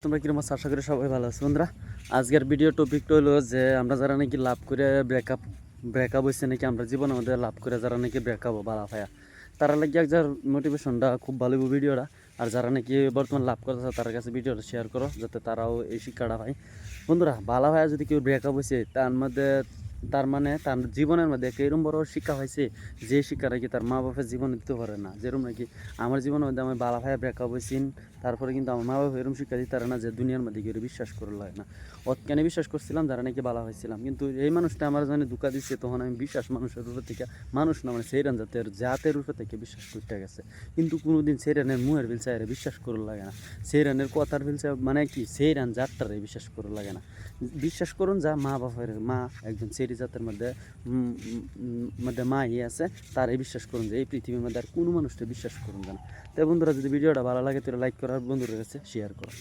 তোমরা কিরকম আছো? আশা করি সবাই ভালো আছো বন্ধুরা। আজকের ভিডিও টপিকটা হলো যে আমরা যারা নাকি লাভ করে ব্রেকআপ হয়েছে নাকি আমরা জীবনের মধ্যে লাভ করে যারা নাকি ব্রেকআপ বালা ভাইয়া তারা লাগি একজন মোটিভেশনটা খুব ভালো ভিডিওটা। আর যারা নাকি বর্তমান লাভ করতেছে তার কাছে ভিডিওটা শেয়ার করো যাতে তারাও এই শিক্ষাটা পায়। বন্ধুরা, বালা ভাইয়া যদি কেউ ব্রেকআপ হয়েছে তার মানে তার জীবনের মধ্যে একটা এরকম বড় শিক্ষা হয়েছে যে শিক্ষাটা কি তার মা বাপের জীবনে দিতে পারে না। যেরকম নাকি আমার জীবনের মধ্যে আমার বালা ভাইয়া ব্রেকআপ হয়েছেন, তারপরে কিন্তু আমার মা বাবা এরকম শিক্ষা দিতে পারে না যে দুনিয়ার মধ্যে কেউ বিশ্বাস করে লাগে না। কেন বিশ্বাস করছিলাম যারা নাকি বালা হয়েছিলাম, কিন্তু এই মানুষটা আমার যখন ধোঁকা দিচ্ছে তখন আমি বিশ্বাস মানুষের উপর থেকে মানুষ না মানে সেইরান জাতের উপর থেকে বিশ্বাস করতে গেছে। কিন্তু কোনোদিন সেইরানের মুহের বিল চাইরে বিশ্বাস করে লাগে না। সেইরানের কথার বিল চাই মানে কি সেইরান জাতটারে বিশ্বাস করে লাগে না। বিশ্বাস করুন যা মা বাপের মা একজন সেরি জাতের মধ্যে মা আছে তারাই বিশ্বাস করুন যে এই পৃথিবীর মধ্যে আর কোনো মানুষটা বিশ্বাস করুন না। তাই বন্ধুরা, যদি ভিডিওটা ভালো লাগে তাহলে লাইক করার বন্ধুদের কাছে শেয়ার করো।